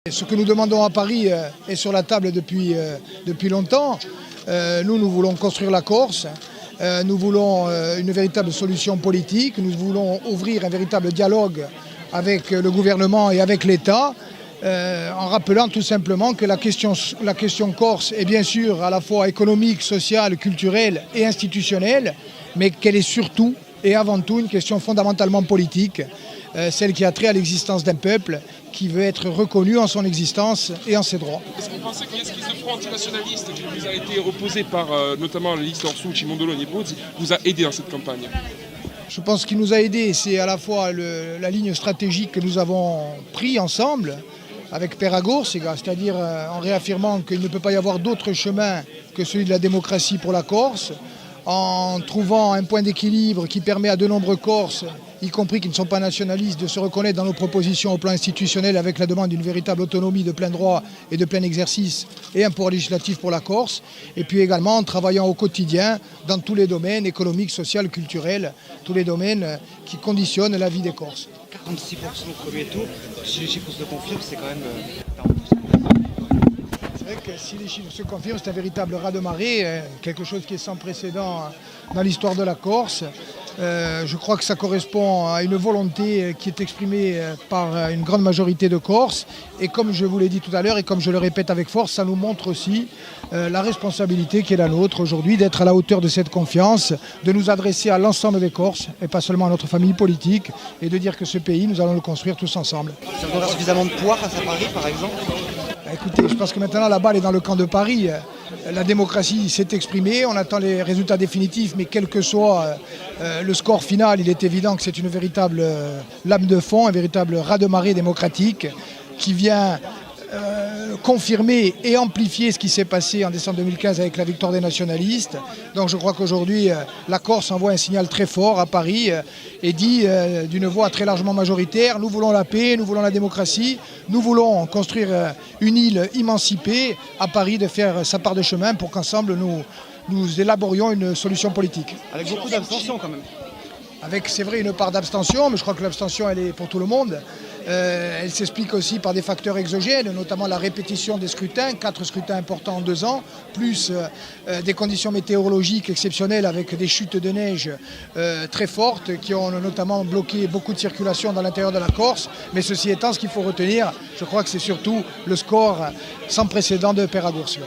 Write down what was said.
Ce que nous demandons à Paris est sur la table depuis longtemps. Nous voulons construire la Corse, nous voulons une véritable solution politique, nous voulons ouvrir un véritable dialogue avec le gouvernement et avec l'État, en rappelant tout simplement que la question corse est bien sûr à la fois économique, sociale, culturelle et institutionnelle, mais qu'elle est surtout et avant tout une question fondamentalement politique, celle qui a trait à l'existence d'un peuple qui veut être reconnu en son existence et en ses droits. Est-ce que vous pensez que l'esprit de front antinationaliste qui vous a été opposé par notamment la liste Orsou, Cimondolo et Nepozzi vous a aidé dans cette campagne? Je pense qu'il nous a aidés, c'est à la fois la ligne stratégique que nous avons prise ensemble avec Peragorsega, c'est-à-dire en réaffirmant qu'il ne peut pas y avoir d'autre chemin que celui de la démocratie pour la Corse, en trouvant un point d'équilibre qui permet à de nombreux Corses, y compris qui ne sont pas nationalistes, de se reconnaître dans nos propositions au plan institutionnel avec la demande d'une véritable autonomie de plein droit et de plein exercice et un pouvoir législatif pour la Corse, et puis également en travaillant au quotidien dans tous les domaines économiques, sociaux, culturels, tous les domaines qui conditionnent la vie des Corses. 46% au premier tour, si les chiffres se confirment, c'est quand même... C'est vrai que si les chiffres se confirment, c'est un véritable raz-de-marée, quelque chose qui est sans précédent dans l'histoire de la Corse. Je crois que ça correspond à une volonté qui est exprimée par une grande majorité de Corses. Et comme je vous l'ai dit tout à l'heure et comme je le répète avec force, ça nous montre aussi la responsabilité qui est la nôtre aujourd'hui d'être à la hauteur de cette confiance, de nous adresser à l'ensemble des Corses et pas seulement à notre famille politique et de dire que ce pays, nous allons le construire tous ensemble. Ça donne suffisamment de poids face à Paris, par exemple? Écoutez, je pense que maintenant la balle est dans le camp de Paris. La démocratie s'est exprimée, on attend les résultats définitifs, mais quel que soit le score final, il est évident que c'est une véritable lame de fond, un véritable raz-de-marée démocratique qui vient confirmer et amplifier ce qui s'est passé en décembre 2015 avec la victoire des nationalistes. Donc je crois qu'aujourd'hui, la Corse envoie un signal très fort à Paris et dit d'une voix très largement majoritaire, nous voulons la paix, nous voulons la démocratie, nous voulons construire une île émancipée, à Paris de faire sa part de chemin pour qu'ensemble nous élaborions une solution politique. Avec beaucoup d'abstention quand même. Avec, c'est vrai, une part d'abstention, mais je crois que l'abstention, elle est pour tout le monde. Elle s'explique aussi par des facteurs exogènes, notamment la répétition des scrutins, 4 scrutins importants en 2 ans, plus des conditions météorologiques exceptionnelles avec des chutes de neige très fortes qui ont notamment bloqué beaucoup de circulation dans l'intérieur de la Corse. Mais ceci étant, ce qu'il faut retenir, je crois que c'est surtout le score sans précédent de Peragorsega.